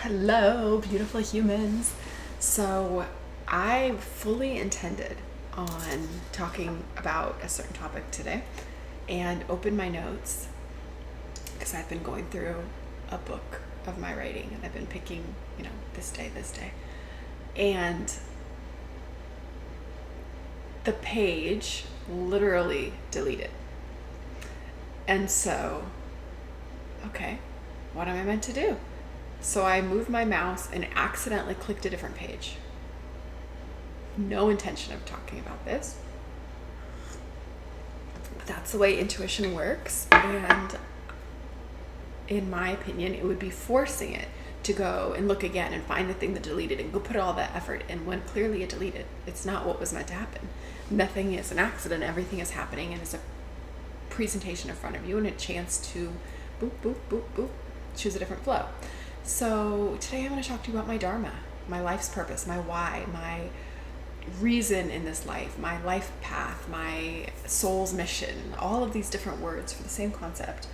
Hello, beautiful humans. So, I fully intended on talking about a certain topic today and opened my notes because I've been going through a book of my writing and I've been picking, this day. And the page literally deleted. And so, okay, what am I meant to do? So I moved my mouse and accidentally clicked a different page. No intention of talking about this. But that's the way intuition works. And in my opinion, it would be forcing it to go and look again and find the thing that deleted and go put all that effort in when clearly it deleted. It's not what was meant to happen. Nothing is an accident. Everything is happening and it's a presentation in front of you and a chance to boop, boop, boop, boop, choose a different flow. So today I'm going to talk to you about my Dharma, my life's purpose, my why, my reason in this life, my life path, my soul's mission, all of these different words for the same concept.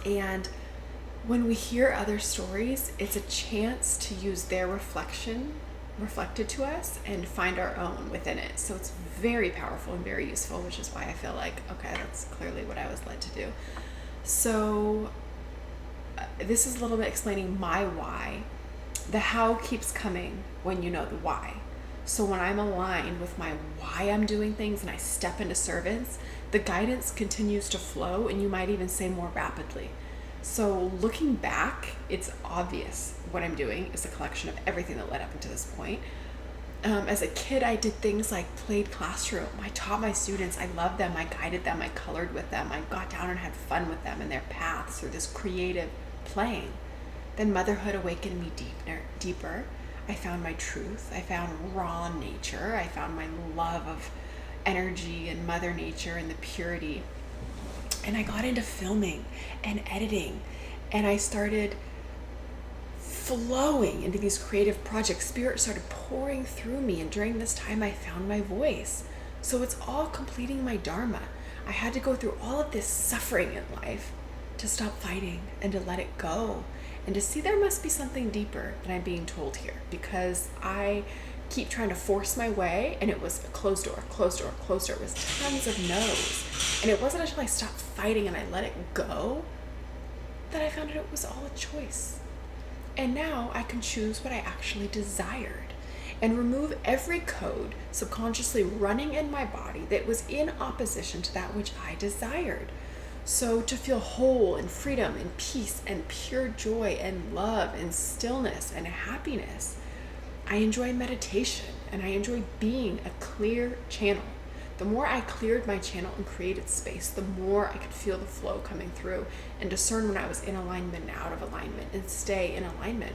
And when we hear other stories, it's a chance to use their reflected to us and find our own within it. So it's very powerful and very useful, which is why I feel like, okay, that's clearly what I was led to do. So this is a little bit explaining my why. The how keeps coming when you know the why. So when I'm aligned with my why I'm doing things and I step into service, the guidance continues to flow and you might even say more rapidly. So looking back, it's obvious what I'm doing is a collection of everything that led up into this point. As a kid, I did things like played classroom. I taught my students. I loved them. I guided them. I colored with them. I got down and had fun with them and their paths through this creative playing. Then motherhood awakened me deeper. I found my truth. I found raw nature. I found my love of energy and Mother Nature and the purity. And I got into filming and editing. And I started flowing into these creative projects. Spirit started pouring through me, and during this time I found my voice. So it's all completing my Dharma. I had to go through all of this suffering in life to stop fighting and to let it go and to see there must be something deeper than I'm being told here, because I keep trying to force my way and it was a closed door. It was tons of no's. And it wasn't until I stopped fighting and I let it go that I found out it was all a choice. And now I can choose what I actually desired and remove every code subconsciously running in my body that was in opposition to that which I desired. So to feel whole and freedom and peace and pure joy and love and stillness and happiness, I enjoy meditation and I enjoy being a clear channel. The more I cleared my channel and created space, the more I could feel the flow coming through and discern when I was in alignment and out of alignment and stay in alignment.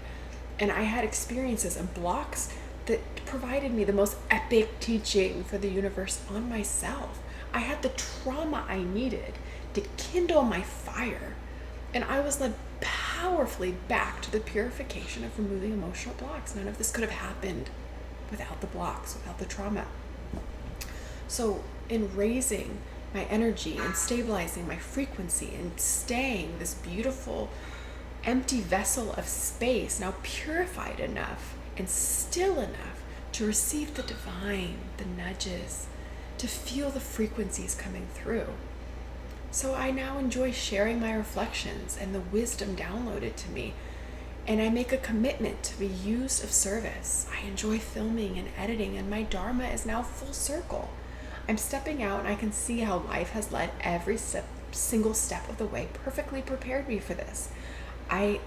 And I had experiences and blocks that provided me the most epic teaching for the universe on myself. I had the trauma I needed to kindle my fire. And I was led powerfully back to the purification of removing emotional blocks. None of this could have happened without the blocks, without the trauma. So in raising my energy and stabilizing my frequency and staying this beautiful empty vessel of space, now purified enough and still enough to receive the divine, the nudges, to feel the frequencies coming through. So I now enjoy sharing my reflections and the wisdom downloaded to me. And I make a commitment to be used of service. I enjoy filming and editing, and my Dharma is now full circle. I'm stepping out and I can see how life has led every single step of the way, perfectly prepared me for this. I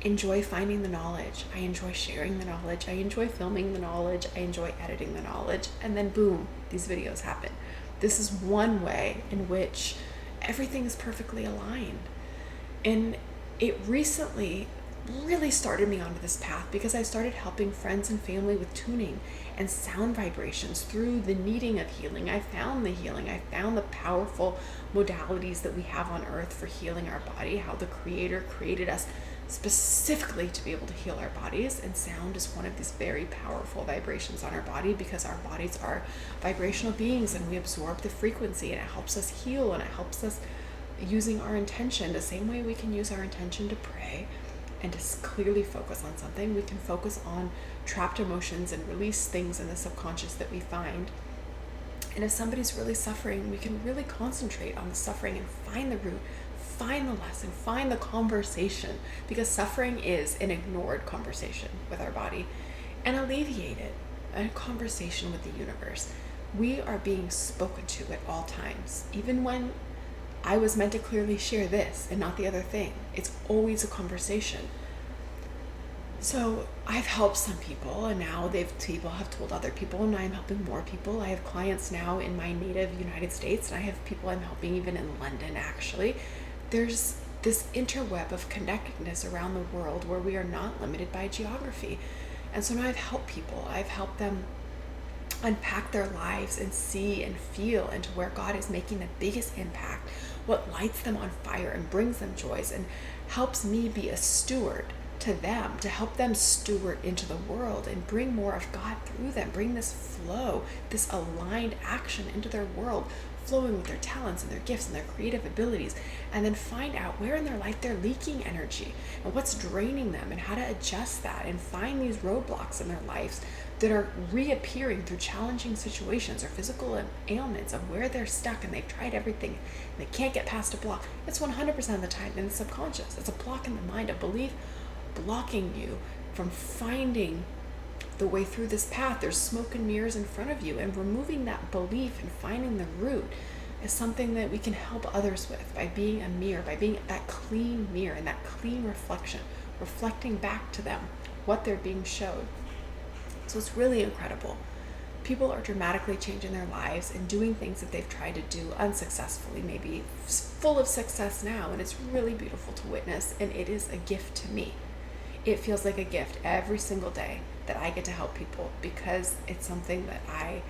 enjoy finding the knowledge. I enjoy sharing the knowledge. I enjoy filming the knowledge. I enjoy editing the knowledge. And then boom, these videos happen. This is one way in which everything is perfectly aligned. And it recently really started me onto this path because I started helping friends and family with tuning and sound vibrations through the needing of healing. I found the healing. I found the powerful modalities that we have on earth for healing our body, how the Creator created us specifically to be able to heal our bodies, and sound is one of these very powerful vibrations on our body because our bodies are vibrational beings and we absorb the frequency, and it helps us heal and it helps us using our intention the same way we can use our intention to pray and to clearly focus on something. We can focus on trapped emotions and release things in the subconscious that we find. And if somebody's really suffering, we can really concentrate on the suffering and find the root, find the lesson, find the conversation, because suffering is an ignored conversation with our body, and alleviate it. A conversation with the universe. We are being spoken to at all times. Even when I was meant to clearly share this and not the other thing, it's always a conversation. So I've helped some people, and now people have told other people, and I'm helping more people. I have clients now in my native United States, and I have people I'm helping even in London, actually. There's this interweb of connectedness around the world where we are not limited by geography. And so now I've helped people. I've helped them unpack their lives and see and feel into where God is making the biggest impact, what lights them on fire and brings them joys, and helps me be a steward to them, to help them steward into the world and bring more of God through them, bring this flow, this aligned action into their world, flowing with their talents and their gifts and their creative abilities, and then find out where in their life they're leaking energy and what's draining them and how to adjust that, and find these roadblocks in their lives that are reappearing through challenging situations or physical ailments of where they're stuck and they've tried everything and they can't get past a block. It's 100% of the time in the subconscious. It's a block in the mind, a belief blocking you from finding the way through this path. There's smoke and mirrors in front of you, and removing that belief and finding the root is something that we can help others with by being a mirror, by being that clean mirror and that clean reflection, reflecting back to them what they're being showed. So it's really incredible. People are dramatically changing their lives and doing things that they've tried to do unsuccessfully, maybe full of success now, and it's really beautiful to witness, and it is a gift to me. It feels like a gift every single day that I get to help people, because it's something that I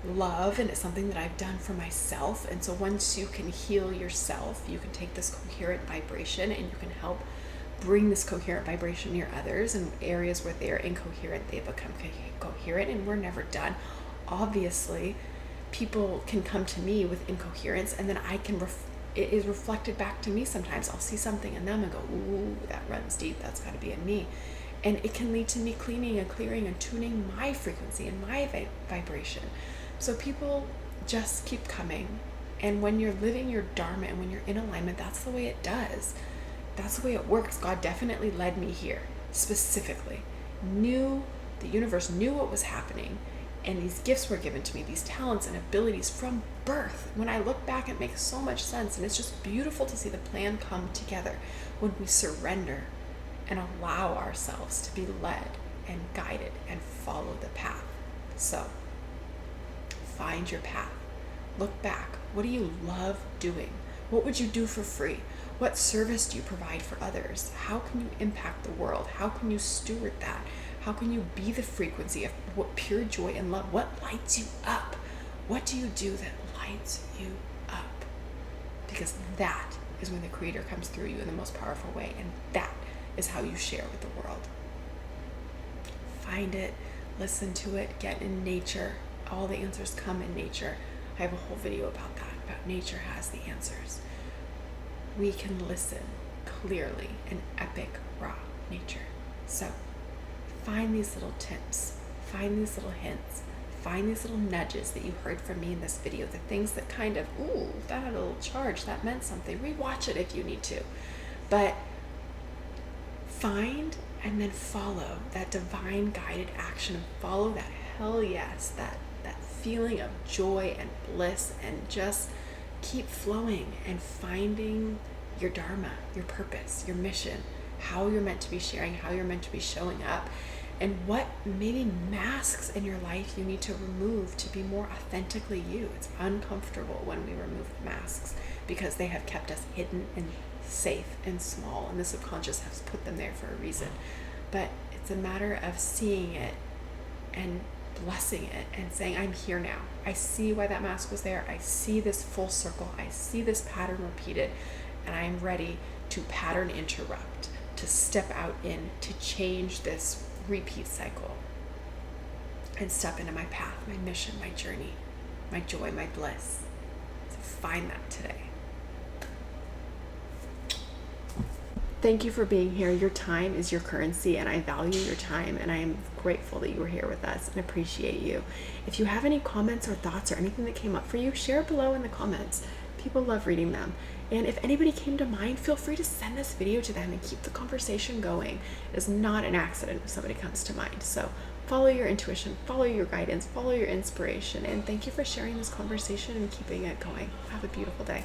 love and it's something that I've done for myself. And so once you can heal yourself, you can take this coherent vibration and you can help bring this coherent vibration near others. In areas where they are incoherent, they become coherent, and we're never done. Obviously, people can come to me with incoherence, and then I can it is reflected back to me. Sometimes I'll see something in them and go, ooh, that runs deep, that's got to be in me. And it can lead to me cleaning and clearing and tuning my frequency and my vibration. So people just keep coming. And when you're living your Dharma and when you're in alignment, that's the way it does. That's the way it works. God definitely led me here, specifically. The universe knew what was happening, and these gifts were given to me, these talents and abilities from birth. When I look back, it makes so much sense, and it's just beautiful to see the plan come together when we surrender and allow ourselves to be led and guided and follow the path. So, find your path. Look back. What do you love doing? What would you do for free? What service do you provide for others? How can you impact the world? How can you steward that? How can you be the frequency of what pure joy and love? What lights you up? What do you do that lights you up? Because that is when the Creator comes through you in the most powerful way, and that is how you share with the world. Find it, listen to it, get in nature. All the answers come in nature. I have a whole video about that, about nature has the answers. We can listen clearly in epic, raw nature. So find these little tips, find these little hints, find these little nudges that you heard from me in this video, the things that kind of, ooh, that had a little charge, that meant something. Rewatch it if you need to. But find and then follow that divine guided action, and follow that hell yes, that feeling of joy and bliss, and just keep flowing and finding your Dharma, your purpose, your mission, how you're meant to be sharing, how you're meant to be showing up, and what maybe masks in your life you need to remove to be more authentically you. It's uncomfortable when we remove the masks because they have kept us hidden and safe and small, and the subconscious has put them there for a reason. But it's a matter of seeing it and blessing it and saying, I'm here now. I see why that mask was there. I see this full circle. I see this pattern repeated, and I am ready to pattern interrupt, to step out in, to change this repeat cycle and step into my path, my mission, my journey, my joy, my bliss. So find that today. Thank you for being here. Your time is your currency, and I value your time, and I am grateful that you were here with us and appreciate you. If you have any comments or thoughts or anything that came up for you, share it below in the comments. People love reading them. And if anybody came to mind, feel free to send this video to them and keep the conversation going. It is not an accident if somebody comes to mind. So follow your intuition, follow your guidance, follow your inspiration, and thank you for sharing this conversation and keeping it going. Have a beautiful day.